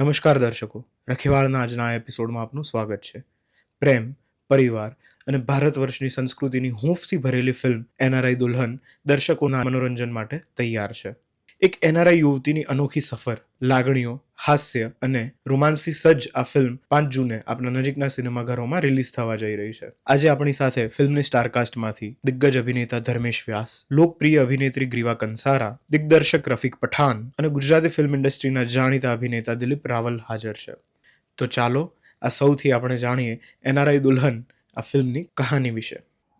નમસ્કાર દર્શકો, રખીવાળના આજના આ એપિસોડમાં આપનું સ્વાગત છે. પ્રેમ, પરિવાર અને ભારત વર્ષની સંસ્કૃતિની હૂંફથી ભરેલી ફિલ્મ એનઆરઆઈ દુલ્હન દર્શકોના મનોરંજન માટે તૈયાર છે. એક એનઆરઆઈ યુવતીની અનોખી સફર, લાગણીઓ, હાસ્ય અને રોમાન્સથી સજ્જ આ ફિલ્મ 5 જૂને આપણા નજીકના સિનેમાઘરોમાં રિલીઝ થવા જઈ રહી છે. આજે આપણી સાથે ફિલ્મની સ્ટારકાસ્ટમાંથી દિગ્ગજ અભિનેતા ધર્મેશ વ્યાસ, લોકપ્રિય અભિનેત્રી ગ્રીવા કંસારા, દિગ્દર્શક રફીક પઠાણ અને ગુજરાતી ફિલ્મ ઇન્ડસ્ટ્રીના જાણીતા અભિનેતા દિલીપ રાવલ હાજર છે. તો ચાલો આ સૌથી આપણે જાણીએ એનઆરઆઈ દુલ્હન આ ફિલ્મની કહાની વિશે.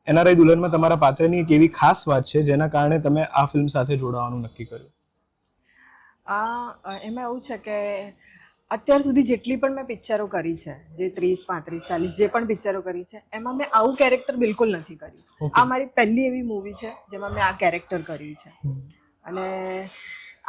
એનઆરઆઈ દુલ્હનમાં તમારા પાત્રની એક એવી ખાસ વાત છે જેના કારણે તમે આ ફિલ્મ સાથે જોડાવાનું નક્કી કર્યું. એમાં એવું છે કે અત્યાર સુધી જેટલી પણ મેં પિક્ચરો કરી છે, જે 30, 35, 40 જે પણ પિક્ચરો કરી છે, એમાં મેં આવું કેરેક્ટર બિલકુલ નથી કર્યું. આ મારી પહેલી એવી મૂવી છે જેમાં મેં આ કેરેક્ટર કર્યું છે. અને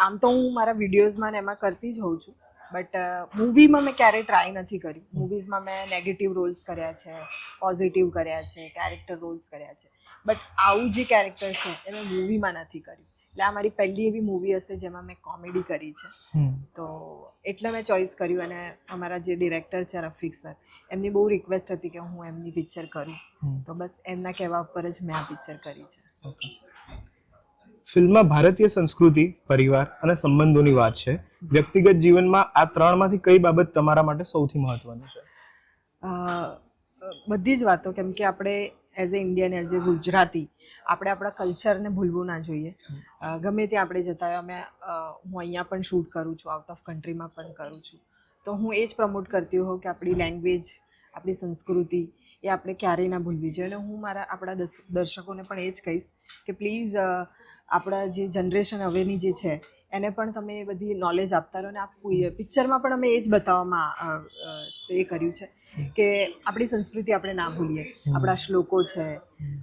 આમ તો હું મારા વિડીયોઝમાં ને એમાં કરતી જ હોઉં છું, બટ મૂવીમાં મેં ક્યારેય ટ્રાય નથી કરી. મૂવીઝમાં મેં નેગેટિવ રોલ્સ કર્યા છે, પોઝિટિવ કર્યા છે, કેરેક્ટર રોલ્સ કર્યા છે, બટ આવું જે કેરેક્ટર છે એ મેં મૂવીમાં નથી કર્યું. એટલે આ મારી પહેલી એવી મૂવી હશે જેમાં મેં કોમેડી કરી છે. તો એટલે મેં ચોઈસ કર્યું. અને અમારા જે ડિરેક્ટર છે રફીક સર, એમની બહુ રિક્વેસ્ટ હતી કે હું એમની પિક્ચર કરું, તો બસ એમના કહેવા પર જ મેં આ પિક્ચર કરી છે. ફિલ્મમાં ભારતીય સંસ્કૃતિ, પરિવાર અને સંબંધોની વાત છે. વ્યક્તિગત જીવનમાં આ ત્રણમાંથી કઈ બાબત તમારા માટે સૌથી મહત્વની છે? બધી જ વાતો, કેમ કે આપણે as a Indian, as a Gujarati, આપણે આપણા કલ્ચરને ભૂલવું ના જોઈએ. ગમે ત્યાં આપણે જતા હોય, હું અહીંયા પણ શૂટ કરું છું, આઉટ ઓફ કન્ટ્રીમાં પણ કરું છું, તો હું એ જ પ્રમોટ કરતી હોઉં કે આપણી લેંગ્વેજ, આપણી સંસ્કૃતિ એ આપણે ક્યારેય ના ભૂલવી જોઈએ. અને હું આપણા દર્શકોને પણ એ જ કહીશ કે પ્લીઝ આપણા જે જનરેશન હવેની જે છે એને પણ તમે એ બધી નોલેજ આપતા રહો. અને આ પિક્ચરમાં પણ અમે એ જ બતાવવામાં એ કર્યું છે કે આપણી સંસ્કૃતિ આપણે ના ભૂલીએ. આપણા શ્લોકો છે,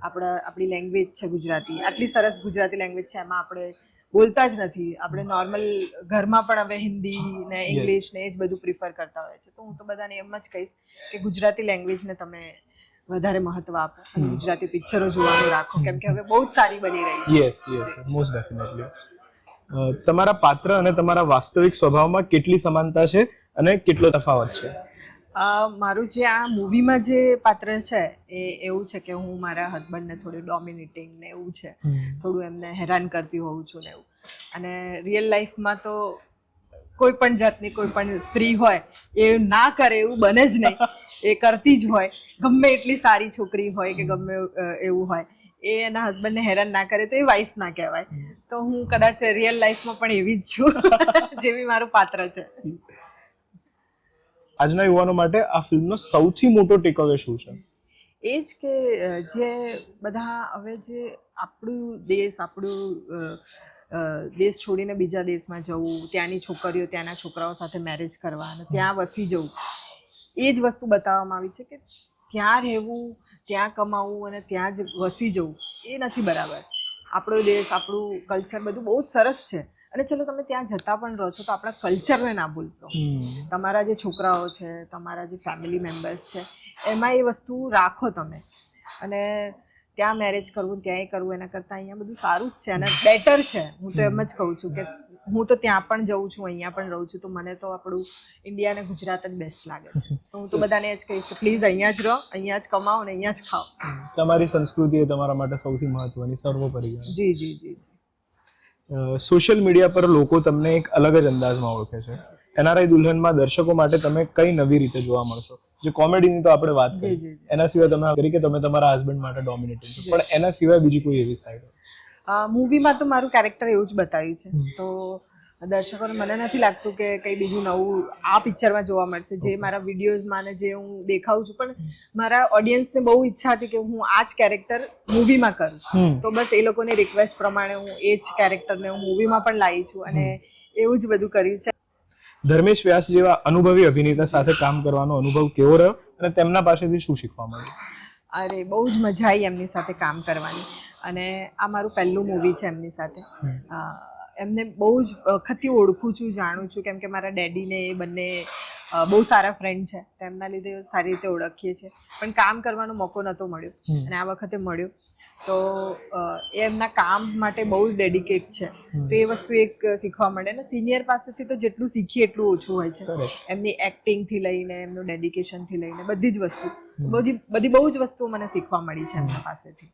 આપણી લેંગ્વેજ છે ગુજરાતી, આટલી સરસ ગુજરાતી લેંગ્વેજ છે, એમાં આપણે બોલતા જ નથી. આપણે નોર્મલ ઘરમાં પણ હવે હિન્દી ને ઇંગ્લિશ ને એ જ બધું પ્રિફર કરતા હોય છે. તો હું તો બધાને એમ જ કહીશ કે ગુજરાતી લેંગ્વેજને તમે વધારે મહત્વ આપો અને ગુજરાતી પિક્ચરો જોવાનું રાખો, કેમ કે હવે બહુ જ સારી બની રહી છે. Yes, most definitely. તમારા પાત્ર અને તમારા વાસ્તવિક સ્વભાવમાં કેટલી સમાનતા છે અને કેટલો તફાવત છે? મારું જે આ મૂવીમાં જે પાત્ર છે એ એવું છે કે હું મારા હસબન્ડને થોડી ડોમિનેટિંગ ને એવું છે, થોડું એમને હેરાન કરતી હોઉં છું ને એવું. અને રિયલ લાઈફમાં તો કોઈ પણ જાતની કોઈ પણ સ્ત્રી હોય એ ના કરે એવું બને જ નહીં, એ કરતી જ હોય. ગમે એટલી સારી છોકરી હોય કે ગમે એવું હોય, એ એના હસબન્ડને હેરાન ના કરે તો એ વાઈફ ના કહેવાય. તો હું કદાચ રિયલ લાઈફમાં પણ એવી જ છું જેવી મારું પાત્ર છે. આજના યુવાનો માટે આ ફિલ્મનો સૌથી મોટો ટેકઅવે શું છે? એ જ કે જે બધા હવે જે આપણું દેશ છોડીને બીજા દેશમાં જવું, ત્યાંની છોકરીઓ ત્યાંના છોકરાઓ સાથે મેરેજ કરવા અને ત્યાં વસી જવું, એ જ વસ્તુ બતાવવામાં આવી છે કે ત્યાં રહેવું, ત્યાં કમાવું અને ત્યાં જ વસી જવું એ નથી બરાબર. આપણો દેશ, આપણું કલ્ચર બધું બહુ જ સરસ છે. અને ચલો તમે ત્યાં જતા પણ રહો છો તો આપણા કલ્ચરને ના ભૂલશો. તમારા જે છોકરાઓ છે, તમારા જે ફેમિલી મેમ્બર્સ છે, એમાં એ વસ્તુ રાખો તમે. અને ત્યાં મેરેજ કરવું, ત્યાં એ કરવું, એના કરતાં અહીંયા બધું સારું જ છે અને બેટર છે. હું તો એમ જ કહું છું કે હું તો ત્યાં પણ જઉં છું, અહીંયા પણ રહું છું, તો મને તો આપણું ઇન્ડિયા અને ગુજરાત જ બેસ્ટ લાગે છે. તો હું તો બધાને જ કહીશ કે પ્લીઝ અહીંયા જ રહો, અહીંયા જ કમાઓ અને અહીંયા જ ખાઓ. તમારી સંસ્કૃતિ એ તમારા માટે સૌથી મહત્વની, સર્વોપરી. જી જી જી. સોશિયલ મીડિયા પર લોકો તમને એક અલગ જ અંદાજમાં ઓળખે છે. એનઆરઆઈ દુલ્હનમાં દર્શકો માટે તમે કઈ નવી રીતે જોવા મળશો? જે કોમેડીની તો આપણે વાત કરી, એના સિવાય તમે કરી કે તમે તમારા હસબન્ડ માટે ડોમિનેટિંગ છો, પણ એના સિવાય બીજી કોઈ એવી સાઈડ? મૂવીમાં તો મારું કેરેક્ટર એવું જ બતાવ્યું છે, તો દર્શકોને મને નથી લાગતું કે કંઈ બીજું નવું આ પિક્ચરમાં જોવા મળશે. જે મારા વિડીયોઝમાં ને જે હું દેખાઉં છું, પણ મારા ઓડિયન્સને બહુ ઈચ્છા હતી કે હું આ જ કેરેક્ટર મૂવીમાં કરું, તો બસ એ લોકોની રિક્વેસ્ટ પ્રમાણે હું એ જ કેરેક્ટરને હું મૂવીમાં પણ લાવી છું અને એવું જ બધું કર્યું છે. ધર્મેશ વ્યાસ જેવા અનુભવી અભિનેતા સાથે કામ કરવાનો અનુભવ કેવો રહ્યો અને તેમના પાસેથી શું શીખવા મળ્યું? અરે બહુ જ મજા આવી એમની સાથે કામ કરવાની. અને આ મારું પહેલું મૂવી છે એમની સાથે. એમને બહુ જ વખતથી ઓળખું છું, જાણું છું, કેમ કે મારા ડેડીને એ બંને બહુ સારા ફ્રેન્ડ છે, તેમના લીધે સારી રીતે ઓળખીએ છીએ. પણ કામ કરવાનો મોકો નહોતો મળ્યો અને આ વખતે મળ્યો. તો એ એમના કામ માટે બહુ જ ડેડિકેટ છે. તો એ વસ્તુ એક શીખવા મળે ને સિનિયર પાસેથી તો જેટલું શીખીએ એટલું ઓછું હોય છે. એમની એક્ટિંગથી લઈને એમનું ડેડિકેશનથી લઈને બધી જ વસ્તુ બહુ જ વસ્તુઓ મને શીખવા મળી છે એમના પાસેથી.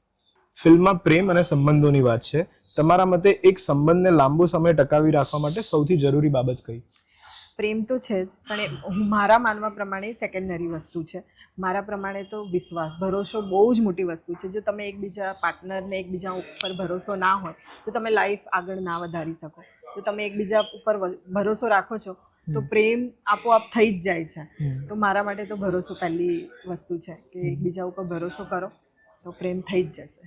ફિલ્મમાં પ્રેમ અને સંબંધોની વાત છે. તમારા મતે એક સંબંધને લાંબો સમય ટકાવી રાખવા માટે સૌથી જરૂરી બાબત કઈ? પ્રેમ તો છે જ, પણ મારા માનવા પ્રમાણે સેકન્ડરી વસ્તુ છે. મારા પ્રમાણે તો વિશ્વાસ, ભરોસો બહુ જ મોટી વસ્તુ છે. જો તમે એકબીજા પાર્ટનરને એકબીજા ઉપર ભરોસો ના હોય તો તમે લાઈફ આગળ ના વધારી શકો. જો તમે એકબીજા ઉપર ભરોસો રાખો છો તો પ્રેમ આપોઆપ થઈ જ જાય છે. તો મારા માટે તો ભરોસો પહેલી વસ્તુ છે કે એકબીજા ઉપર ભરોસો કરો તો પ્રેમ થઈ જ જશે.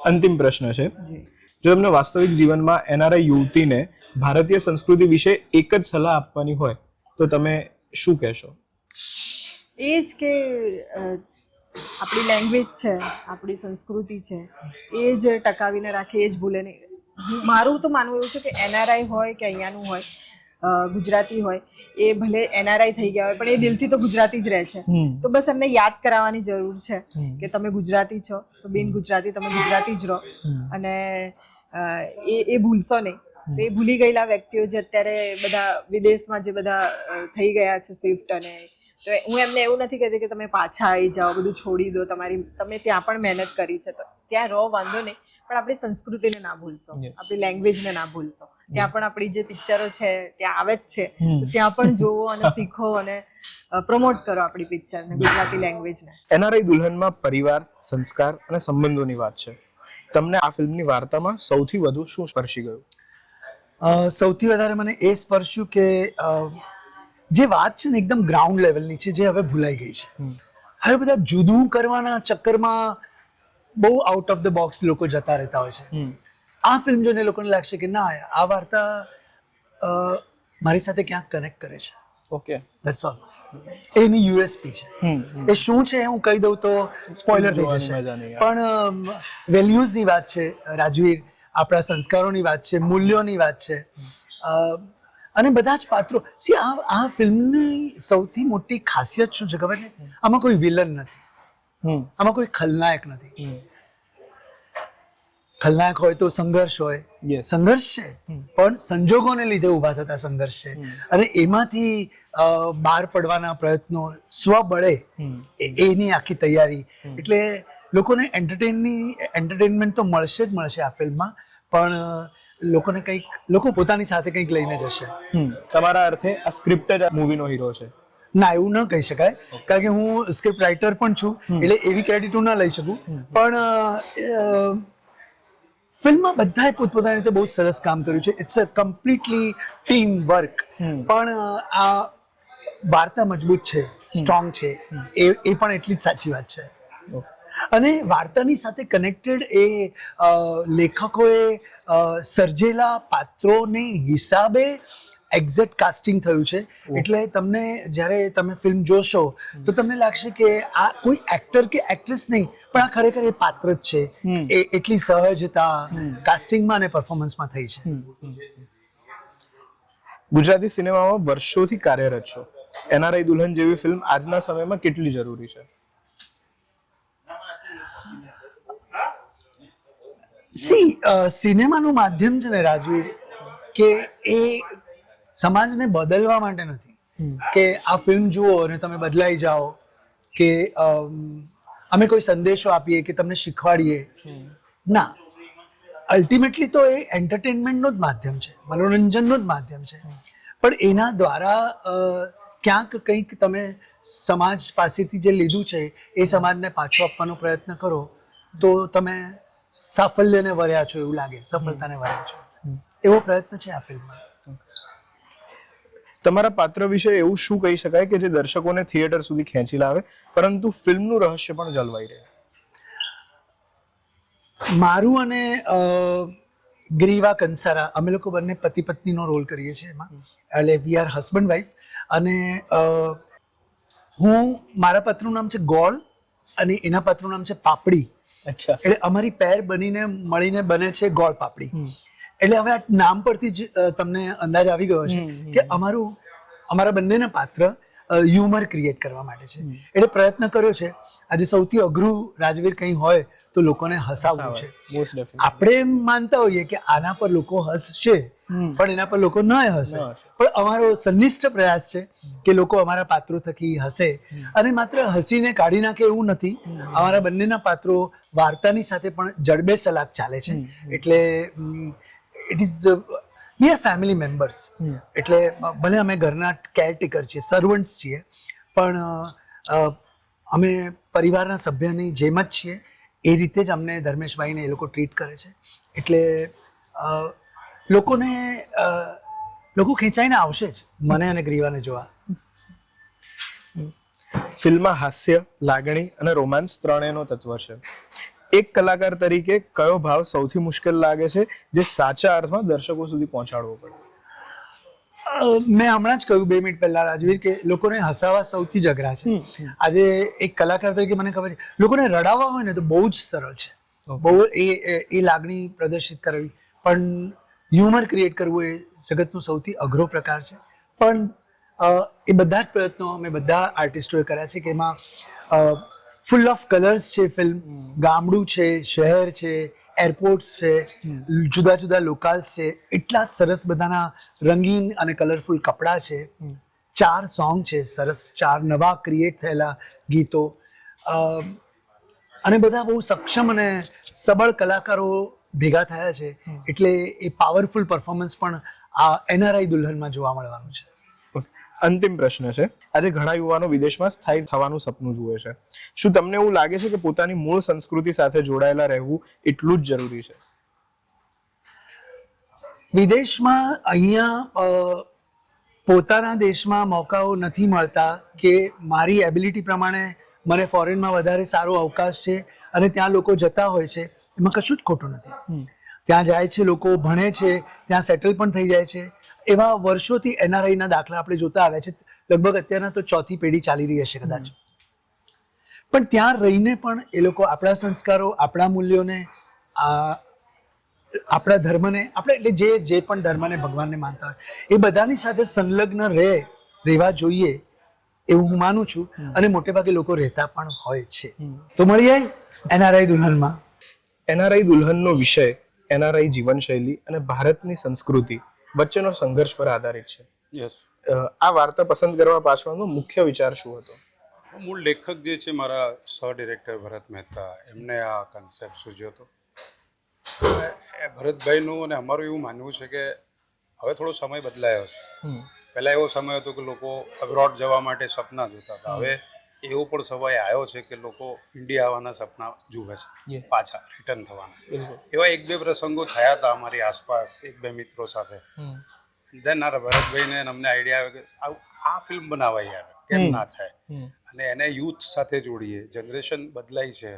અંતિમ પ્રશ્ન છે, જી. જો તમને વાસ્તવિક જીવનમાં એનઆરઆઈ યુવતીને ભારતીય સંસ્કૃતિ વિશે એક જ સલાહ આપવાની હોય તો તમે શું કહેશો? એ જ કે આપણી લેંગ્વેજ છે, આપણી સંસ્કૃતિ છે, એ જ ટકાવીને રાખે, એ જ ભૂલે નહીં. મારું તો માનવું એવું છે કે એનઆરઆઈ હોય કે અહીંયાનું હોય, ગુજરાતી હોય, એ ભલે એનઆરઆઈ થઈ ગયા હોય પણ એ દિલથી તો ગુજરાતી જ રહે છે. તો બસ એમને યાદ કરાવવાની જરૂર છે કે તમે ગુજરાતી છો તો બિન ગુજરાતી તમે ગુજરાતી જ રહો અને એ ભૂલશો નહીં. તો એ ભૂલી ગયેલા વ્યક્તિઓ જે અત્યારે બધા વિદેશમાં જે બધા થઈ ગયા છે શિફ્ટ, અને તો હું એમને એવું નથી કહેતી કે તમે પાછા આવી જાઓ, બધું છોડી દો, તમે ત્યાં પણ મહેનત કરી છે તો ત્યાં રહો, વાંધો નહીં, પણ આપણી સંસ્કૃતિને ના ભૂલશો, આપણી લેંગ્વેજને ના ભૂલશો. ત્યાં પણ આપણી જે પિક્ચરો છે ત્યાં આવે જ છે, તો ત્યાં પણ જોવો અને શીખો અને પ્રમોટ કરો આપણી પિક્ચરને, ગુજરાતી લેંગ્વેજને. એનઆરઆઈ દુલ્હનમાં પરિવાર, સંસ્કાર અને સંબંધોની વાત છે. તમને આ ફિલ્મની વાર્તામાં સૌથી વધુ શું સ્પર્શી ગયું? સૌથી વધારે મને એ સ્પર્શ્યું કે જે વાત છે ને એકદમ ગ્રાઉન્ડ લેવલની છે, જે હવે ભૂલાઈ ગઈ છે. હવે બધા જુદું કરવાના ચક્કરમાં બહુ આઉટ ઓફ ધ બોક્સ લોકો જતા રહેતા હોય છે. આ ફિલ્મ જોઈને લોકોને લાગશે કે ના, આ વાર્તા મારી સાથે ક્યાંક કનેક્ટ કરે છે. Okay, that's all. Any USP છે. એ શું છે હું કહી દઉં તો સ્પોઇલર થઈ જશે, પણ વેલ્યુઝની વાત છે રાજવીર, આપણા સંસ્કારોની વાત છે, મૂલ્યોની વાત છે, અને બધા જ પાત્રો. આ ફિલ્મની સૌથી મોટી ખાસિયત શું છે ખબર છે? આમાં કોઈ વિલન નથી, આમાં કોઈ ખલનાયક નથી. ખલનાયક હોય તો સંઘર્ષ હોય, સંઘર્ષ છે, પણ સંજોગોને લીધે ઊભા થતા સંઘર્ષ છે, અને એમાંથી બહાર પડવાના પ્રયત્નો, સ્વબળે એની આખી તૈયારી. એટલે લોકોને એન્ટરટેનમેન્ટ તો મળશે જ મળશે આ ફિલ્મમાં, પણ લોકોને કંઈક, લોકો પોતાની સાથે કંઈક લઈને જશે. તમારા અર્થે આ સ્ક્રિપ્ટ જ મૂવીનો હીરો છે? ના, એવું ન કહી શકાય, કારણ કે હું સ્ક્રિપ્ટ રાઇટર પણ છું, એટલે એવી ક્રેડિટ હું ના લઈ શકું. પણ ફિલ્મમાં બધાએ પોતપોતાની રીતે બહુ જ સરસ કામ કર્યું છે. It's a completely team work. પણ આ વાર્તા મજબૂત છે, સ્ટ્રોંગ છે, એ પણ એટલી જ સાચી વાત છે. અને વાર્તાની સાથે કનેક્ટેડ એ લેખકોએ સર્જેલા પાત્રોને હિસાબે એક્ઝેક્ટ કાસ્ટિંગ થયું છે. એટલે તમને જ્યારે તમે ફિલ્મ જોશો તો તમને લાગશે કે આ કોઈ એક્ટર કે એક્ટ્રેસ નહીં, પણ આ ખરેખર એ પાત્ર જ છે. એ એટલી સહજતા કાસ્ટિંગમાં અને પરફોર્મન્સમાં થઈ છે. ગુજરાતી સિનેમામાં વર્ષોથી કાર્યરત છો. એનઆરઆઈ દુલ્હન જેવી ફિલ્મ આજના સમયમાં કેટલી જરૂરી છે? સિનેમાનું માધ્યમ છે ને રાજવીર, કે એ સમાજને બદલવા માટે નથી કે આ ફિલ્મ જુઓ અને તમે બદલાઈ જાઓ, કે અમે કોઈ સંદેશો આપીએ કે તમને શીખવાડીએ. ના, અલ્ટિમેટલી તો એ એન્ટરટેનમેન્ટનું જ માધ્યમ છે, મનોરંજનનું જ માધ્યમ છે. પણ એના દ્વારા ક્યાંક કંઈક તમે સમાજ પાસેથી જે લીધું છે એ સમાજને પાછો આપવાનો પ્રયત્ન કરો તો તમે સાફલ્યને વર્યા છો એવું લાગે, સફળતાને વર્યા છો, એવો પ્રયત્ન છે આ ફિલ્મમાં. તમારા પાત્ર વિશે એવું શું કહી શકાય કે જે દર્શકોને થિયેટર સુધી ખેંચી લાવે પરંતુ ફિલ્મનું રહસ્ય પણ જળવાઈ રહે? મારું અને ગ્રીવા કંસારા, અમે લોકો બંને પતિ પત્નીનો રોલ કરીએ છીએ એમાં. એટલે વી આર હસબન્ડ વાઈફ. અને મારા પાત્રનું નામ છે ગોળ અને એના પાત્રનું નામ છે પાપડી. અચ્છા. એટલે અમારી પેર બનીને મળીને બને છે ગોળ પાપડી. એટલે હવે આ નામ પરથી જ તમને અંદાજ આવી ગયો છે કે અમારું અમારા બંનેના પાત્ર હ્યુમર ક્રિએટ કરવા માટે છે. એટલે પ્રયત્ન કર્યો છે. આજે સૌથી અઘરું રાજવીર કંઈ હોય તો લોકોને હસાવવું છે. Most definitely. આપણે એમ માનતા હોઈએ કે આના પર લોકો હસશે, પણ એના પર લોકો ન હસે. પણ અમારો સંનિષ્ઠ પ્રયાસ છે કે લોકો અમારા પાત્રો થકી હસે, અને માત્ર હસીને કાઢી નાખે એવું નથી. અમારા બંનેના પાત્રો વાર્તાની સાથે પણ જડબે સલાક ચાલે છે. એટલે it is we are family members. એટલે ભલે અમે ઘરના કેરટેકર છીએ, સર્વન્ટ્સ છીએ, પણ અમે પરિવારના સભ્યની જેમ જ છીએ. એ રીતે જ અમને ધર્મેશભાઈને એ લોકો ટ્રીટ કરે છે. એટલે લોકો ખેંચાઈને આવશે જ મને અને ગ્રીવાને જોવા. ફિલ્મમાં હાસ્ય, લાગણી અને રોમાન્સ ત્રણેયનો તત્વ છે. એક કલાકાર તરીકે કયો ભાવ સૌથી મુશ્કેલ લાગે છે જે સાચા અર્થમાં દર્શકો સુધી પહોંચાડવો પડે? મેં હમણાં જ કહ્યું 2 મિનિટ પહેલા રાજવીર કે લોકોને હસાવવા સૌથી જ અઘરા છે. આજે એક કલાકાર તરીકે મને ખબર છે લોકોને રડાવવા હોય ને તો બહુ જ સરળ છે. બહુ એ લાગણી પ્રદર્શિત કરવી, પણ હ્યુમર ક્રિએટ કરવું એ જગતનો સૌથી અઘરો પ્રકાર છે. પણ એ બધા જ પ્રયત્નો અમે બધા આર્ટિસ્ટોએ કર્યા છે કે એમાં ફૂલ ઓફ કલર્સ છે ફિલ્મ. ગામડું છે, શહેર છે, એરપોર્ટ્સ છે, જુદા જુદા લોકાલ્સ છે, એટલા જ સરસ બધાના રંગીન અને કલરફુલ કપડાં છે. 4 સોંગ છે સરસ, 4 નવા ક્રિએટ થયેલા ગીતો, અને બધા બહુ સક્ષમ અને સબળ કલાકારો ભેગા થયા છે. એટલે એ પાવરફુલ પરફોર્મન્સ પણ આ એનઆરઆઈ દુલ્હનમાં જોવા મળવાનું છે. અંતિમ પ્રશ્ન છે, આજે ઘણા યુવાનો વિદેશમાં સ્થાયી થવાનું સપનું જુએ છે. શું તમને એવું લાગે છે કે પોતાની મૂળ સંસ્કૃતિ સાથે જોડાયેલા રહેવું એટલું જ જરૂરી છે? વિદેશમાં અહીંયા પોતાના દેશમાં મોકાઓ નથી મળતા કે મારી એબિલિટી પ્રમાણે મને ફોરેનમાં વધારે સારો અવકાશ છે અને ત્યાં લોકો જતા હોય છે, એમાં કશું જ ખોટું નથી. ત્યાં જાય છે, લોકો ભણે છે, ત્યાં સેટલ પણ થઈ જાય છે. એવા વર્ષોથી એનઆરઆઈના દાખલા આપણે જોતા આવ્યા છે. લગભગ અત્યારના તો 4થી પેઢી ચાલી રહી હશે કદાચ. પણ ત્યાં રહીને પણ એ લોકો આપણા સંસ્કારો, આપણા મૂલ્યોને, આપણા ધર્મને, આપણે એટલે જે પણ ધર્મને ભગવાનને માનતા હોય એ બધાની સાથે સંલગ્ન રહેવા જોઈએ એવું હું માનું છું. અને મોટે ભાગે લોકો રહેતા પણ હોય છે. તો મળીએ એનઆરઆઈ દુલ્હનમાં. એનઆરઆઈ દુલ્હનનો વિષય એનઆરઆઈ જીવનશૈલી અને ભારતની સંસ્કૃતિ વચ્ચેનો સંઘર્ષ પર આધારિત છે. યસ. આ વાર્તા પસંદ કરવા પાછળનો મુખ્ય વિચાર શું હતો? મૂળ લેખક જે છે મારા સહ ડિરેક્ટર ભરત મહેતા, એમને આ કન્સેપ્ટ સૂચ્યો હતો. એ ભરતભાઈનું અને અમારું એવું માનવું છે કે હવે થોડો સમય બદલાયો છે. પહેલાં એવો સમય હતો કે લોકો અબ્રોડ જવા માટે સપના જોતા હતા. હવે એવો પણ સમય આવ્યો છે કે લોકો ઇન્ડિયા આવવાના સપના જુએ છે, પાછા રિટર્ન થવાના. એવા 1-2 પ્રસંગો થયા હતા અમારી આસપાસ 1-2 મિત્રો સાથે. દેન આ ભરતભાઈને અમને આઈડિયા આવ્યો કે આ ફિલ્મ બનાવાઈ આવે, કેમ ના થાય, અને એને યુથ સાથે જોડીએ. જનરેશન બદલાઈ છે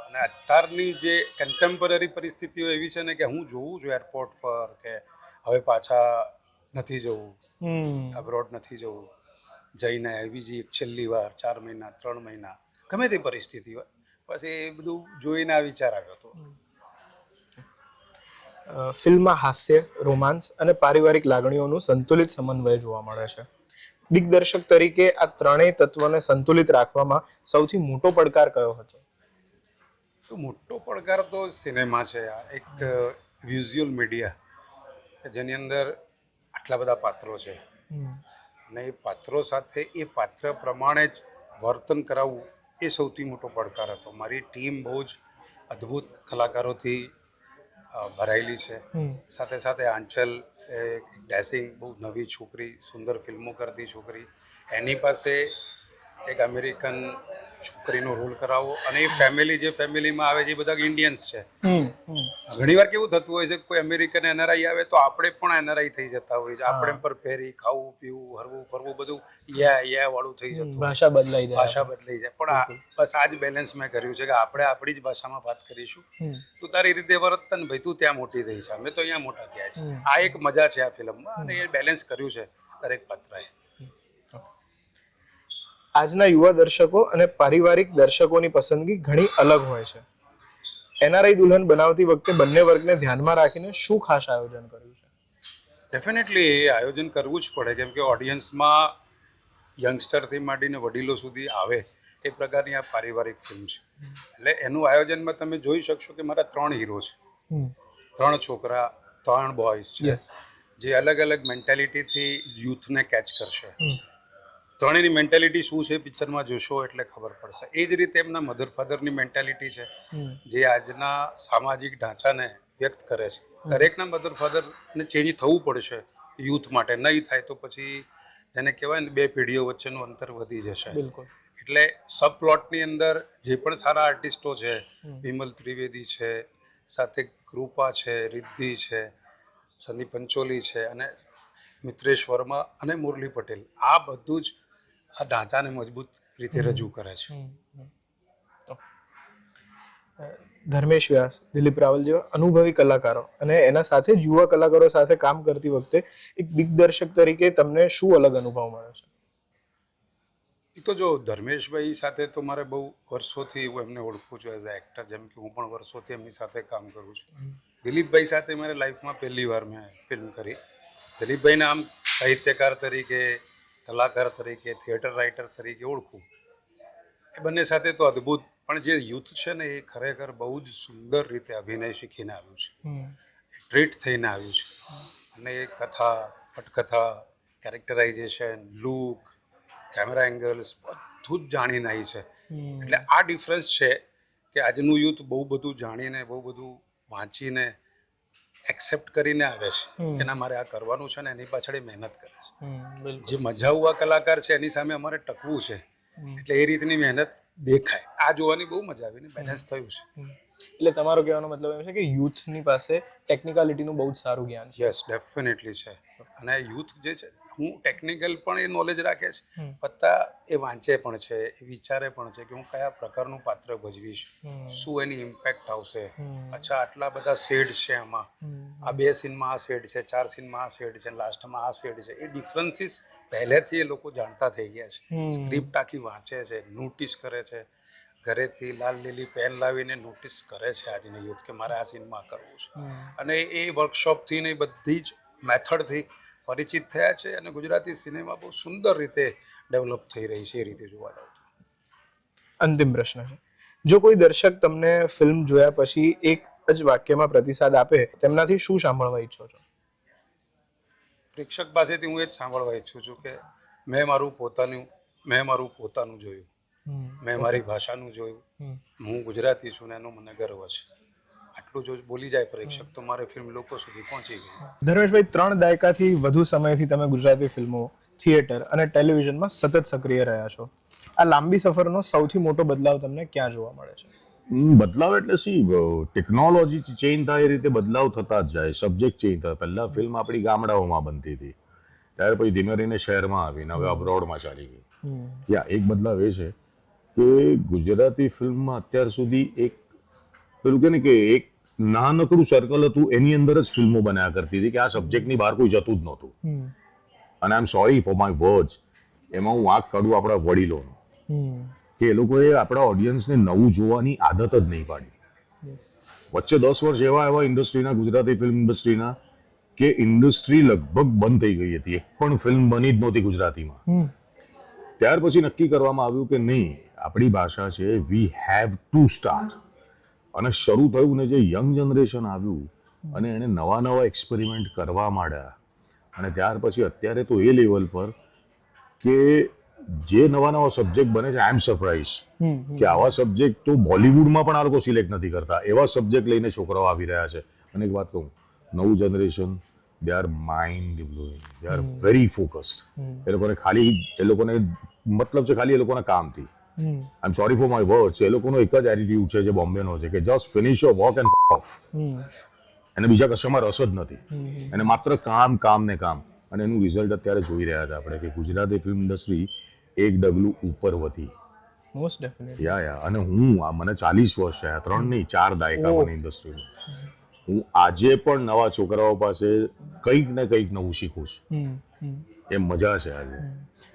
અને અત્યારની જે કન્ટેમ્પરરી પરિસ્થિતિઓ એવી છે ને કે હું જોઉં છું એરપોર્ટ પર કે હવે પાછા નથી જવું, અબ્રોડ નથી જવું, જઈને આવી જઈએ છેલ્લી વાર 4 મહિના 3 મહિના, ગમે તે પરિસ્થિતિ હોય. પછી એ બધું જોઈને આ વિચાર આવ્યો હતો. ફિલ્મમાં હાસ્ય, રોમાન્સ અને પારિવારિક લાગણીઓનું સંતુલિત સમન્વય જોવા મળે છે. દિગ્દર્શક તરીકે આ ત્રણેય તત્વોને સંતુલિત રાખવામાં સૌથી મોટો પડકાર કયો હતો? તો મોટો પડકાર તો સિનેમા છે. આ એક વિઝ્યુઅલ મીડિયા કે જેની અંદર આટલા બધા પાત્રો છે અને એ પાત્રો સાથે એ પાત્ર પ્રમાણે જ વર્તન કરાવવું એ સૌથી મોટો પડકાર હતો. મારી ટીમ બહુ જ અદ્ભુત કલાકારોથી ભરાયેલી છે. સાથે સાથે આંચલ એક ડેસિંગ બહુ નવી છોકરી, સુંદર ફિલ્મો કરતી છોકરી, એની પાસે એક અમેરિકન છોકરીનો રોલ કરાવો, અને એ ફેમિલી જે ફેમિલીમાં આવે છે એ બધા ઇન્ડિયન્સ છે. ઘણીવાર કેવું થતું હોય છે કોઈ અમેરિકન એનઆરઆઈ આવે તો આપણે પણ એનઆરઆઈ થઈ જતા હોય છે. આપણે પર પહેરી, ખાવું પીવું, હરવું ફરવું બધું યા વાળું થઈ જતું, ભાષા બદલાઈ જાય. પણ બસ આ જ બેલેન્સ મેં કર્યું છે કે આપણે આપણી જ ભાષામાં વાત કરીશું. તું તારી રીતે વર્તન, ભાઈ તું ત્યાં મોટી થઈ છે, અમે તો અહીંયા મોટા થયા છે. આ એક મજા છે આ ફિલ્મમાં, અને એ બેલેન્સ કર્યું છે દરેક પાત્રએ. આજના યુવા દર્શકો અને પારિવારિક દર્શકોની પસંદગી ઘણી અલગ હોય છે. એનઆરઆઈ દુલ્હન બનાવતી વખતે બંને વર્ગને ધ્યાનમાં રાખીને શું ખાસ આયોજન કર્યું છે? ડેફિનેટલી એ આયોજન કરવું જ પડે, કેમ કે ઓડિયન્સમાં યંગસ્ટરથી માંડીને વડીલો સુધી આવે એ પ્રકારની આ પારિવારિક ફિલ્મ છે. એટલે એનું આયોજનમાં તમે જોઈ શકશો કે મારા 3 હીરો છે, 3 છોકરા, 3 બોયઝ છે, જે અલગ અલગ મેન્ટેલિટીથી યુથને કેચ કરશે. ત્રણેયની મેન્ટેલિટી શું છે પિક્ચરમાં જોશો એટલે ખબર પડશે. એ જ રીતે એમના મધર ફાધરની મેન્ટેલિટી છે, જે આજના સામાજિક ઢાંચાને વ્યક્ત કરે છે. દરેકના મધર ફાધરને ચેન્જ થવું પડશે યુથ માટે, નહીં થાય તો પછી જેને કહેવાય ને 2 પેઢીઓ વચ્ચેનું અંતર વધી જશે. એટલે સબ પ્લોટની અંદર જે પણ સારા આર્ટિસ્ટો છે, વિમલ ત્રિવેદી છે, સાથે કૃપા છે, રિદ્ધિ છે, સંદીપ પંચોલી છે, અને મિત્રેશ વર્મા અને મુરલી પટેલ, આ બધું જ આ ઢાંચાને મજબૂત રીતે રજૂ કરે છે. ધર્મેશ વ્યાસ, દિલીપ રાવલ જેવા અનુભવી કલાકારો અને એના સાથે જ યુવા કલાકારો સાથે કામ કરતી વખતે એક દિગ્દર્શક તરીકે તમને શું અલગ અનુભવ મળે છે? એ તો જો ધર્મેશભાઈ સાથે તો મારે બહુ વર્ષોથી હું એમને ઓળખું છું એઝ અ એક્ટર, જેમ કે હું પણ વર્ષોથી એમની સાથે કામ કરું છું. દિલીપભાઈ સાથે મારી લાઈફમાં પહેલી વાર મેં ફિલ્મ કરી. દિલીપભાઈને આમ સાહિત્યકાર તરીકે, કલાકાર તરીકે, થિયેટર રાઇટર તરીકે ઓળખું. એ બંને સાથે તો અદ્ભુત, પણ જે યુથ છે ને એ ખરેખર બહુ જ સુંદર રીતે અભિનય શીખીને આવ્યું છે, ટ્રીટ થઈને આવ્યું છે. અને એ કથા, પટકથા, કેરેક્ટરાઇઝેશન, લુક, કેમેરા એંગલ્સ બધું જ જાણીને આવી છે. એટલે આ ડિફરન્સ છે કે આજનું યુથ બહુ બધું જાણીને, બહુ બધું વાંચીને, એક્સેપ્ટ કરીને આવે છે કે ના મારે આ કરવાનું છે ને એની પાછળ મહેનત કરે છે. જે મજાઉવા કલાકાર છે એની સામે અમારે ટકવું છે, એટલે એ રીતની મહેનત દેખાય. આ જોવાની બહુ મજા આવીને બેલેન્સ થયું છે. એટલે તમારો કહેવાનો મતલબ એમ છે કે યુથની પાસે ટેકનિકાલિટીનું બહુ જ સારું જ્ઞાન છે. યસ, ડેફિનેટલી છે. અને યુથ જે છે, હું ટેકનિકલ પણ એ નોલેજ રાખે છે, છતાં એ વાંચે પણ છે, એ વિચારે પણ છે કે હું કયા પ્રકારનું પાત્ર ભજવીશ, શું એની ઇમ્પેક્ટ આવશે. અચ્છા, આટલા બધા શેડ છે આમાં, આ 2 સીનમાં આ શેડ છે, 4 સીનમાં આ શેડ છે, લાસ્ટમાં આ શેડ છે. એ ડિફરન્સીસ પહેલેથી એ લોકો જાણતા થઈ ગયા છે. સ્ક્રિપ્ટ આખી વાંચે છે, નોટિસ કરે છે, ઘરેથી લાલ લીલી પેન લાવીને નોટિસ કરે છે આજની યુથ કે મારે આ સીનમાં કરવું છે. અને એ વર્કશોપથી ને એ બધી જ મેથડથી પરિચિત થયા છે, અને ગુજરાતી સિનેમા બહુ સુંદર રીતે ડેવલપ થઈ રહી છે. એ રીતે જોવા જાવ તો અંતિમ પ્રશ્ન છે, જો કોઈ દર્શક તમને ફિલ્મ જોયા પછી એક જ વાક્યમાં પ્રતિસાદ આપે, તેમનાથી શું સાંભળવા ઈચ્છો છો? પ્રેક્ષક પાસેથી હું એ જ સાંભળવા ઈચ્છું છું કે મેં મારું પોતાનું જોયું, મેં મારી ભાષાનું જોયું, હું ગુજરાતી છું ને એનો મને ગર્વ છે. આટલું જો બોલી જાય પ્રેક્ષક તો મારી ફિલ્મ લોકો સુધી પહોંચી ગઈ. ધર્મેશભાઈ, 3 દાયકાથી વધુ સમયથી તમે ગુજરાતી ફિલ્મો, થિયેટર અને ટેલિવિઝનમાં સતત સક્રિય રહ્યા છો. આ લાંબી સફરનો સૌથી મોટો બદલાવ તમને ક્યાં જોવા મળે છે? બદલાવ એટલે ટેકનોલોજી ચેન્જ થાય એ રીતે બદલાવ થતા જ જાય. સબ્જેક્ટ ચેન્જ થાય. પહેલા ફિલ્મ આપણી ગામડાઓમાં બનતી હતી, ત્યાર પછી ધીમે ધીમે શહેરમાં આવીને હવે અબ્રોડમાં ચાલી ગઈ. ત્યાં એક બદલાવ એ છે કે ગુજરાતી ફિલ્મમાં અત્યાર સુધી એક પેલું કે ને કે એક નાનકડું સર્કલ હતું, એની અંદર જ ફિલ્મો બન્યા કરતી હતી કે આ સબ્જેક્ટની બહાર કોઈ જતું જ નહોતું. અને I am sorry for my words, એમાં હું વાંક કાઢું આપણા વડીલોનો, કે એ લોકોએ આપણા ઓડિયન્સને નવું જોવાની આદત જ નહીં પાડી. વચ્ચે 10 વર્ષ એવા ઇન્ડસ્ટ્રીના, ગુજરાતી ફિલ્મ ઇન્ડસ્ટ્રીના, કે ઇન્ડસ્ટ્રી લગભગ બંધ થઈ ગઈ હતી, એક પણ ફિલ્મ બની જ નહોતી ગુજરાતીમાં. ત્યાર પછી નક્કી કરવામાં આવ્યું કે નહીં, આપણી ભાષા છે, વી હેવ ટુ સ્ટાર્ટ. અને શરૂ થયું ને જે યંગ જનરેશન આવ્યું અને એને નવા એક્સપેરિમેન્ટ કરવા માંડ્યા. અને ત્યાર પછી અત્યારે તો એ લેવલ પર કે જે નવા સબ્જેક્ટ બને છે, આઈ એમ સરપ્રાઇઝ કે આવા સબ્જેક્ટ તો બોલિવૂડમાં પણ આ લોકો સિલેક્ટ નથી કરતા. એવા સબ્જેક્ટ લઈને છોકરાઓ આવી રહ્યા છે. અને એક વાત કહું, નવું generation, they are mind blowing, they are very focused. એ લોકોને મતલબ છે ખાલી એ લોકોના કામથી. I am sorry for my words, એ લોકોનો એક જ એટીટ્યુડ છે જે બોમ્બેનો છે કે just finish your work and off. એને બીજા કશામાં રસ જ નથી, એને માત્ર કામ ને કામ. અને એનું રિઝલ્ટ અત્યારે જોઈ રહ્યા છે આપણે કે ગુજરાતી ફિલ્મ ઇન્ડસ્ટ્રી એક ડગલું ઉપર વધી. Most definitely. યા અને મને 40 વર્ષ થયા, 3 નહીં 4 દાયકા મને ઇન્ડસ્ટ્રીમાં. હું આજે પણ નવા છોકરાઓ પાસે કંઈક ને કંઈક નવું શીખું છું. એ મજા છે આજે.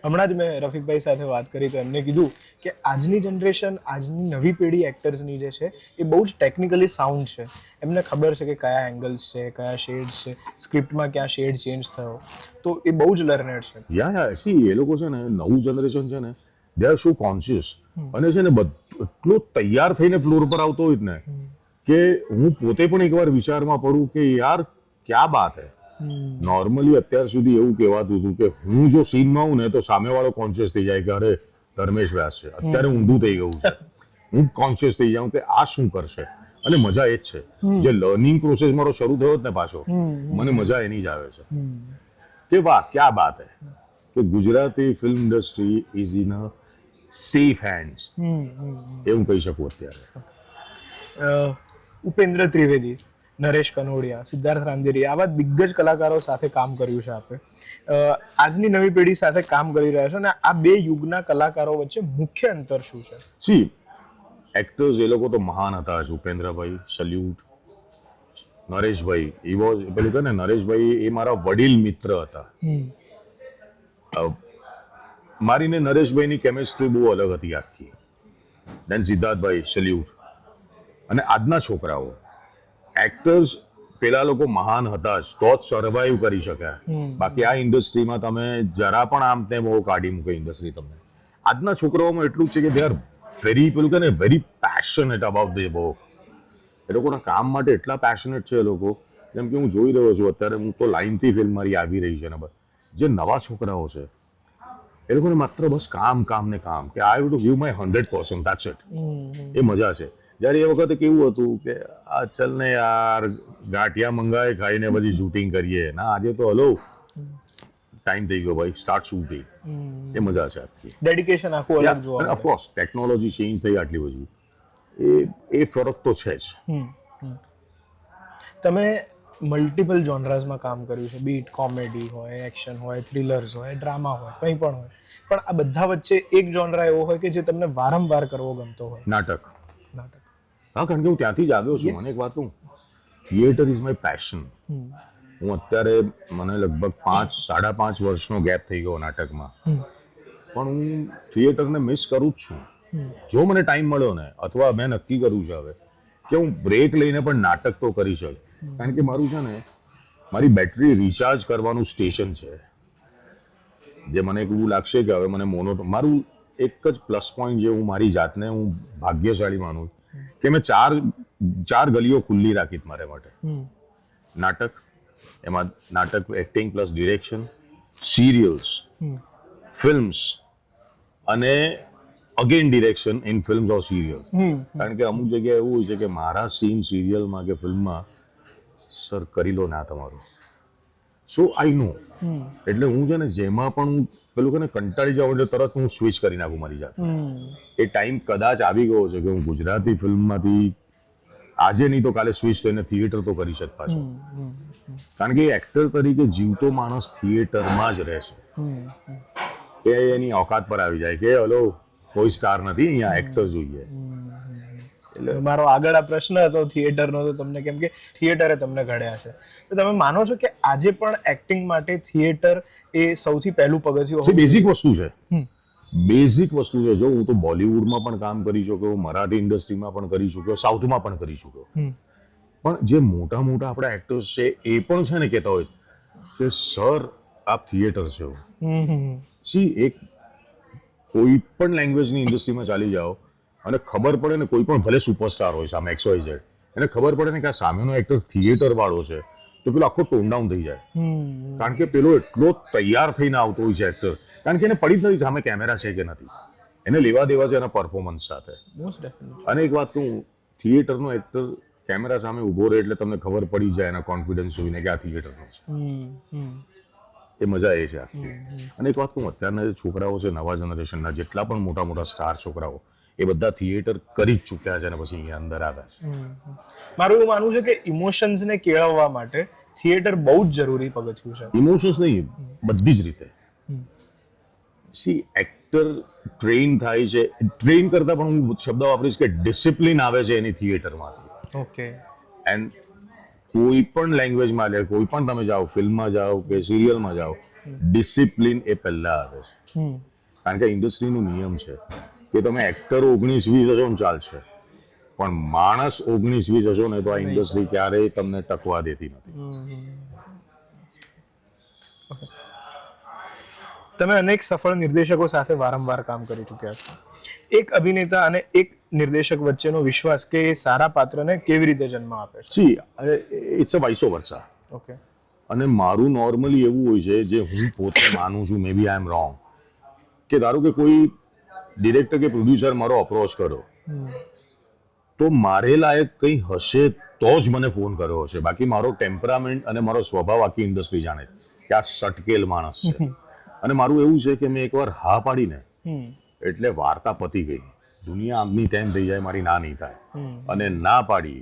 હમણાં જ મેં રફીકભાઈ સાથે વાત કરી તો એમને કીધું કે આજની જનરેશન, આજની નવી પેઢી એક્ટર્સની જે છે એ બહુ જ ટેકનિકલી સાઉન્ડ છે. એમને ખબર છે કે કયા એંગલ્સ છે, કયા શેડ્સ છે, સ્ક્રિપ્ટમાં ક્યાં શેડ ચેન્જ થયો, તો એ બહુ જ લર્નેડ છે. યા સી એ લોકો છે ને, નવું જનરેશન છે ને, દે આર સો કોન્શિયસ. અને છે ને એટલો તૈયાર થઈને ફ્લોર પર આવતો હોય જ ને કે હું પોતે પણ એકવાર વિચારમાં પડું કે યાર ક્યા બાત હે. નોર્મલી અત્યાર સુધી એવું કહેવાતું હતું કે હું જો સીનમાં આવું ને તો સામેવાળો કોન્શિયસ થઈ જાય કે અરે ધર્મેશ વ્યાસ છે, અત્યારે ઊંધું થઈ ગયું છે. હું કોન્શિયસ થઈ જાઉં કે આ શું કરશે, અને મજા એ જ છે. જે લર્નિંગ પ્રોસેસ મારો શરૂ થયો જ ને પાછો, મને મજા એની જ આવે છે કે વાહ ક્યા બાત હે કે Gujarati film industry is in a safe hands, એવું કહી શકું અત્યારે. ઉપેન્દ્ર ત્રિવેદી, નરેશ કનોડિયા, સિદ્ધાર્થ રાંદેરી, આવા દિગ્ગજ કલાકારો સાથે કામ કર્યું છે આપે. આજની નવી પેઢી સાથે કામ કરી રહ્યા છો, અને આ બે યુગના કલાકારો વચ્ચે મુખ્ય અંતર શું છે? સી એક્ટર્સ એ લોકો તો મહાન હતા જ. Upendrabhai salute. Nareshbhai A was, પેલું કહે ને, નરેશભાઈ એ મારા વડીલ મિત્ર હતા. મારી ને નરેશભાઈની કેમિસ્ટ્રી બહુ અલગ હતી આખી. દેન સિદ્ધાર્થભાઈ સલ્યુટ. અને આજના છોકરાઓ એક્ટર્સ, પેલા લોકો મહાન હતા જ તો જ સર્વાઈવ કરી શક્યા. બાકી આ ઇન્ડસ્ટ્રીમાં તમે જરા પણ આમ તેમ બહુ કાઢી મૂકે ઇન્ડસ્ટ્રી તમને. આજના છોકરાઓમાં એટલું જ છે કે દે આર વેરી, પેલું કે ને, very passionate about the work. એ લોકોના કામ માટે એટલા પેશનેટ છે એ લોકો. જેમ કે હું જોઈ રહ્યો છું અત્યારે, હું તો લાઈનથી ફિલ્મ મારી આવી રહી છે ને, જે નવા છોકરાઓ છે એ લોકોને માત્ર બસ કામ કામ ને કામ, કે I have to give my 100%, that's it. એ મજા છે. જ્યારે એ વખતે કેવું હતું કે આ ચલ ને યાર ગાંઠિયા મંગાય ખાઈને બધી શૂટિંગ કરીએ ના, આજે તો હલો ટાઈમ થઈ ગયો ભાઈ, સ્ટાર્ટ શૂટિંગ. એ મજા છે આખી. ડેડિકેશન આખું અલગ જોવા મળે. ઓફકોર્સ ટેકનોલોજી ચેન્જ થઈ આટલી બધી, એ ફરક તો છે જ. તમે મલ્ટિપલ જોનરાઝમાં કામ કર્યું છે, બીટ કોમેડી હોય, એક્શન હોય, થ્રિલર્સ હોય, ડ્રામા હોય, કંઈ પણ હોય, પણ આ બધા વચ્ચે એક જોનરા એવો હોય કે જે તમને વારંવાર કરવો ગમતો હોય. નાટક. નાટક. હા, કારણ કે હું ત્યાંથી જ આવ્યો છું. મને એક વાત કહું, થિયેટર ઇઝ માય પેશન. હું અત્યારે, મને લગભગ 5-5.5 વર્ષનો ગેપ થઈ ગયો નાટકમાં, પણ હું થિયેટરને મિસ કરું જ છું. જો મને ટાઈમ મળ્યો ને, અથવા મેં નક્કી કર્યું છે હવે કે હું બ્રેક લઈને પણ નાટક તો કરી શકું. કારણ કે મારું છે ને, મારી બેટરી રિચાર્જ કરવાનું સ્ટેશન છે. જે મને એવું લાગશે કે હવે મને મારું એક જ પ્લસ પોઈન્ટ, જે હું મારી જાતને હું ભાગ્યશાળી માનું કે મેં ચાર ગલીઓ ખુલ્લી રાખી મારા માટે. નાટક, એમાં નાટક, acting plus direction, serials, films, અને again direction in films or serials. કારણ કે અમુક જગ્યાએ એવું હોય છે કે મારા સીન સિરિયલમાં કે ફિલ્મમાં, સર કરી લો ના તમારું, સો આઈ નો. એટલે હું છે ને, જેમાં પણ હું પેલું કે ને કંટાળી જાઉં એટલે તરત હું સ્વિચ કરી નાખું મારી જાત. એ ટાઈમ કદાચ આવી ગયો છે કે હું ગુજરાતી ફિલ્મમાંથી આજે નહીં તો કાલે સ્વિચ થઈને થિયેટર તો કરી શકતા છું. કારણ કે એક્ટર તરીકે જીવતો માણસ થિયેટરમાં જ રહેશે. એ એની ઓકાત પર આવી જાય કે હલો, કોઈ સ્ટાર નથી અહીંયા, એક્ટર જોઈએ. એટલે મારો આગળ આ પ્રશ્ન હતો થિયેટરનો, તો તમને, કેમ કે થિયેટરે તમને ઘડ્યા છે, તો તમે માનો છો કે આજે પણ એક્ટિંગ માટે થિયેટર એ સૌથી પહેલું પગથિયું જે બેઝિક વસ્તુ છે, બેઝિક વસ્તુ છે. જો હું તો બોલિવૂડમાં પણ કામ કરી ચૂક્યો, મરાઠી ઇન્ડસ્ટ્રીમાં પણ કરી ચૂક્યો, સાઉથમાં પણ કરી ચૂક્યો, પણ જે મોટા મોટા આપણા એક્ટર્સ છે એ પણ છે ને કહેતા હોય કે સર આપ થિયેટર છો. સી, એક કોઈ પણ લેંગ્વેજની ઇન્ડસ્ટ્રીમાં ચાલી જાઓ અને ખબર પડે ને, કોઈ પણ ભલે સુપરસ્ટાર હોય સામે XYZ, એને ખબર પડે ને કે આ સામેનો એક્ટર થિયેટર વાળો છે, તો પેલો આખો ટોન ડાઉન થઈ જાય. કારણ કે પેલો એટલો તૈયાર થઈને આવતો હોય છે એક્ટર, કારણ કે એને પડી જ નથી સામે કેમેરા છે કે નથી, એને લેવા દેવા છે એના પરફોર્મન્સ સાથે. અને એક વાત કહું, થિયેટરનો એક્ટર કેમેરા સામે ઊભો રહે એટલે તમને ખબર પડી જાય એના કોન્ફિડન્સ જોઈને કે આ થિયેટરનો છે. એ મજા એ છે આખી. અને એક વાત કહું, અત્યારના જે છોકરાઓ છે, નવા જનરેશનના જેટલા પણ મોટા મોટા સ્ટાર છોકરાઓ, એ બધા થિયેટર કરી જ ચૂક્યા છે અને પછી અહીંયા અંદર આવ્યા છે. મારું એવું માનવું છે કે ઇમોશન્સને કેળવવા માટે થિયેટર બહુ જ જરૂરી પગથિયું છે. ઇમોશન્સ નહીં, બધી જ રીતે. સી, એક્ટર ટ્રેન થાય છે, ટ્રેન કરતા પણ હું શબ્દ વાપરીશ કે ડિસિપ્લિન આવે છે એની થિયેટરમાંથી. ઓકે. એન્ડ કોઈ પણ લેંગ્વેજમાં લે, કોઈ પણ તમે જાઓ, ફિલ્મમાં જાઓ કે સિરિયલમાં જાઓ, ડિસિપ્લિન એ પહેલા આવે છે. કારણ કે ઇન્ડસ્ટ્રીનો નિયમ છે કે તમે એક્ટર 19-20 હશો ને ચાલશે, પણ માણસ 19-20 હશો ને તો આ ઇન્ડસ્ટ્રી ક્યારેય તમને ટકવા દેતી નથી. તમે અનેક સફળ નિર્દેશકો સાથે વારંવાર કામ કરી ચૂક્યા છો. એક અભિનેતા અને એક નિર્દેશક વચ્ચેનો વિશ્વાસ કે એ સારા પાત્રને કેવી રીતે જન્મ આપે છે? See it's a vice versa. Okay. અને મારું નોર્મલી એવું હોય છે, જે હું પોતે માનું છું, મે બી આઈ એમ રોંગ, કે ધારો કે કોઈ ડિરેક્ટર કે પ્રોડ્યુસર મારો અપ્રોચ કર્યો, તો મારે લાયક કંઈ હશે તો જ મને ફોન કર્યો હશે. બાકી મારો ટેમ્પરામેન્ટ અને મારો સ્વભાવ આખી ઇન્ડસ્ટ્રી જાણે કે આ સટકેલ માણસ છે. અને મારું એવું છે કે મેં એકવાર હા પાડીને એટલે વાર્તા પતી ગઈ. દુનિયા આમની તેમ થઈ જાય, મારી ના નહીં થાય. અને ના પાડી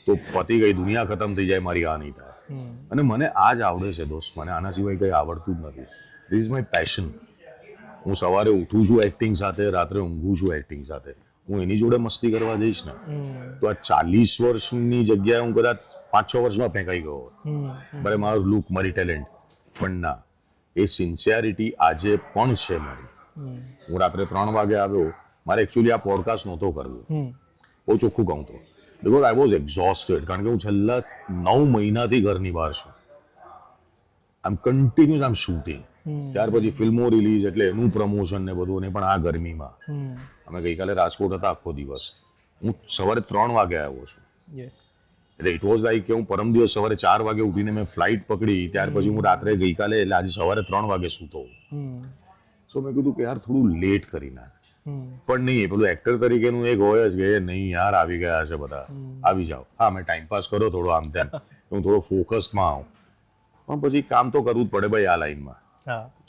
તો પતી ગઈ, દુનિયા ખતમ થઈ જાય, મારી આ નહીં થાય. અને મને આ જ આવડે છે દોસ્ત, મને આના સિવાય કંઈ આવડતું જ નથી. This is my passion. હું સવારે ઉઠું છું એક્ટિંગ સાથે, રાત્રે ઊંઘું છું એક્ટિંગ સાથે. હું એની જોડે મસ્તી કરવા જઈશ ને તો આ 40 વર્ષની જગ્યાએ હું કદાચ 5-6 વર્ષમાં ફેંકાઈ ગયો હોત. ભલે મારો લુક, મારી ટેલેન્ટ, પણ ના, એ સિન્સિયરિટી આજે પણ છે મારી. હું રાત્રે 3 વાગે આવ્યો, મારે એકચ્યુઅલી આ પોડકાસ્ટ નહોતો કરવો, બહુ ચોખ્ખું કહું તો, બિકોઝ આઈ વોઝ એક્ઝોસ્ટેડ. કારણ કે હું છેલ્લા 9 મહિનાથી ઘરની બહાર છું. આમ કન્ટિન્યુઅસ આમ શૂટિંગ, ત્યાર પછી ફિલ્મો રિલીઝ, એટલે એનું પ્રમોશન ને બધું, ને પણ આ ગરમીમાં. અમે ગઈકાલે રાજકોટ હતા આખો દિવસ. હું સવારે 3 વાગે આવ્યો છું. એટલે ઇટ વોઝ લાઈક કે હું પરમ દિવસ સવારે 4 વાગે ઉઠીને મેં ફ્લાઇટ પકડી, ત્યાર પછી હું રાત્રે ગઈકાલે એટલે આજે સવારે 3 વાગે સૂતો. સો મેં કીધું કે યાર થોડું લેટ કરી નાખ. પણ નહીં, પેલું એક્ટર તરીકેનું એક હોય જ કે નહીં યાર આવી ગયા છે બધા, આવી જાઓ. હા, મેં ટાઈમ પાસ કર્યો થોડો આમ તેમ, હું થોડો ફોકસમાં આવું, પણ પછી કામ તો કરવું જ પડે ભાઈ આ લાઈનમાં,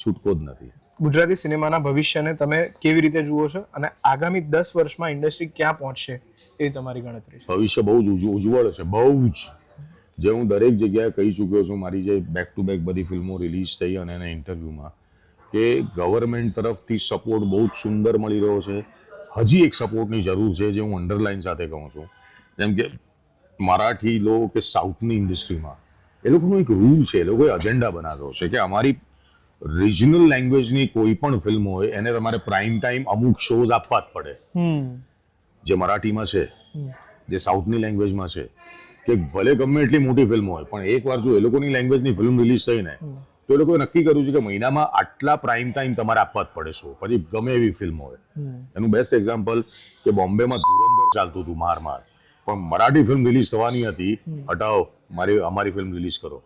છૂટકો જ નથી. ગુજરાતી સિનેમાના ભવિષ્યને તમે કેવી રીતે જુઓ છો અને આગામી 10 વર્ષમાં ઇન્ડસ્ટ્રી ક્યાં પહોંચશે એ તમારી ગણતરી છે? ભવિષ્ય બહુ જ ઉજ્જવળ છે, બહુ જ. જે હું દરેક જગ્યાએ કહી ચૂક્યો છું, મારી જે બેક ટુ બેક બધી ફિલ્મો રિલીઝ થઈ અને એના ઇન્ટરવ્યૂમાં, કે ગવર્મેન્ટ તરફથી સપોર્ટ બહુ જ સુંદર મળી રહ્યો છે. હજી એક સપોર્ટની જરૂર છે, જે હું અંડરલાઈન સાથે કહું છું. જેમ કે મરાઠી લો કે સાઉથની ઇન્ડસ્ટ્રીમાં એ લોકોનો એક રૂલ છે, એ લોકોએ એજન્ડા બનાવ્યો છે કે અમારી રિજનલ લેંગ્વેજની કોઈ પણ ફિલ્મ હોય એને તમારે પ્રાઇમ ટાઈમ અમુક શોઝ આપવા જ પડે. જે મરાઠીમાં છે, જે સાઉથની લેંગ્વેજમાં છે, કે ભલે ગમે એટલી મોટી ફિલ્મ હોય, પણ એકવાર જો એ લોકોની લેંગ્વેજની ફિલ્મ રિલીઝ થઈ ને તો એ લોકોએ નક્કી કર્યું છે કે મહિનામાં આટલા પ્રાઇમ ટાઈમ તમારે આપવા જ પડે શો, પછી ગમે એવી ફિલ્મ હોય. એનું બેસ્ટ એક્ઝામ્પલ કે બોમ્બેમાં ધુરંધર ચાલતું હતું, માર, પણ મરાઠી ફિલ્મ રિલીઝ થવાની હતી, હટાવો અમારી ફિલ્મ રિલીઝ કરો.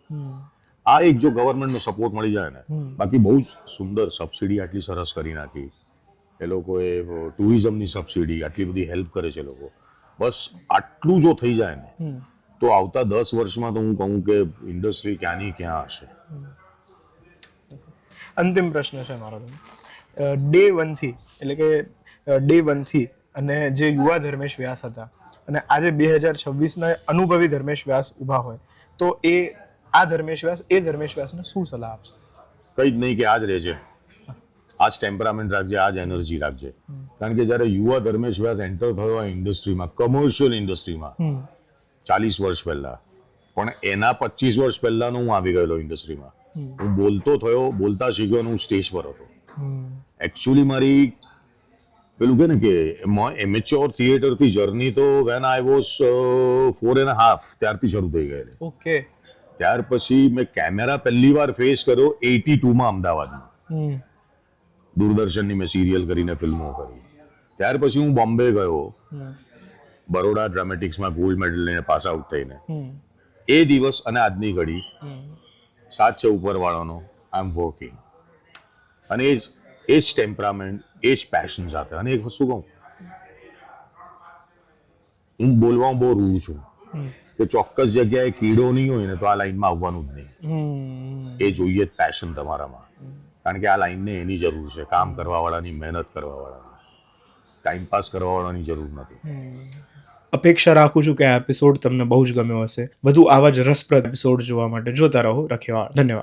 આ એક જો ગવર્મેન્ટનો સપોર્ટ મળી જાય ને, બાકી બહુ જ સુંદર સબસિડી આટલી સરસ કરી નાખી એ લોકોએ, ટુરિઝમની સબસિડી આટલી બધી હેલ્પ કરે છે લોકો. બસ આટલું જો થઈ જાય ને તો આવતા 10 વર્ષમાં તો હું કહું કે ઇન્ડસ્ટ્રી ક્યાંની ક્યાં હશે. અંતિમ પ્રશ્ન છે મારો ડે 1 થી, એટલે કે ડે 1 થી અને જે યુવા ધર્મેશ વ્યાસ હતા અને આજે 2026ના અનુભવી ધર્મેશ વ્યાસ ઊભા હોય, તો આ ધર્મેશ વ્યાસને શું સલાહ આપશે? કંઈ જ નહીં, કે આજ રહેજે, આજ ટેમ્પરામેન્ટ રાખજે, આજ એનર્જી રાખજે. કારણ કે જ્યારે યુવા ધર્મેશ વ્યાસ એન્ટર થયો આ ઇન્ડસ્ટ્રીમાં, કમર્શિયલ ઇન્ડસ્ટ્રીમાં 40 વર્ષ પહેલા, પણ એના 25 વર્ષ પહેલાનો હું આવી ગયેલો ઇન્ડસ્ટ્રીમાં. હું બોલતો થયો, બોલતા શીખ્યો અને હું સ્ટેજ પર હતો. એકચ્યુઅલી મારી પેલું કે ને કે એમેચ્યોર થિયેટરથી જર્ની તો વેન આઈ વોઝ 4.5 ત્યારથી શરૂ થઈ ગયેલી. ઓકે. ત્યાર પછી મેં કેમેરા પહેલી વાર ફેસ કર્યો 82માં અમદાવાદમાં. દૂરદર્શનની મેં સિરિયલ કરીને ફિલ્મો કરી. ત્યાર પછી હું બોમ્બે ગયો, બરોડા ડ્રામેટિક્સમાં ગોલ્ડ મેડલ લઈને પાસ આઉટ થઈને. એ દિવસ અને આજની ઘડી સાથ છે ઉપરવાળાનો. આઈ એમ વર્કિંગ, અને એ જ ટેમ્પરામેન્ટ, એ જ પેશન સાથે. અને એક વસ્તુ કહું, હું બોલવામાં બહુ રૂડ છું કે ચોક્કસ જગ્યાએ કીડો નહીં હોય ને તો આ લાઈનમાં આવવાનું જ નહીં. એ જોઈએ જ પેશન તમારામાં. કારણ કે આ લાઈનને એની જરૂર છે, કામ કરવાવાળાની, મહેનત કરવાવાળાની, ટાઈમ પાસ કરવાવાળાની જરૂર નથી. અપેક્ષા રાખું છું કે આ એપિસોડ તમને બહુ જ ગમ્યો હશે. વધુ આવા જ રસપ્રદ એપિસોડ જોવા માટે જોતા રહો રખેવાળ. ધન્યવાદ.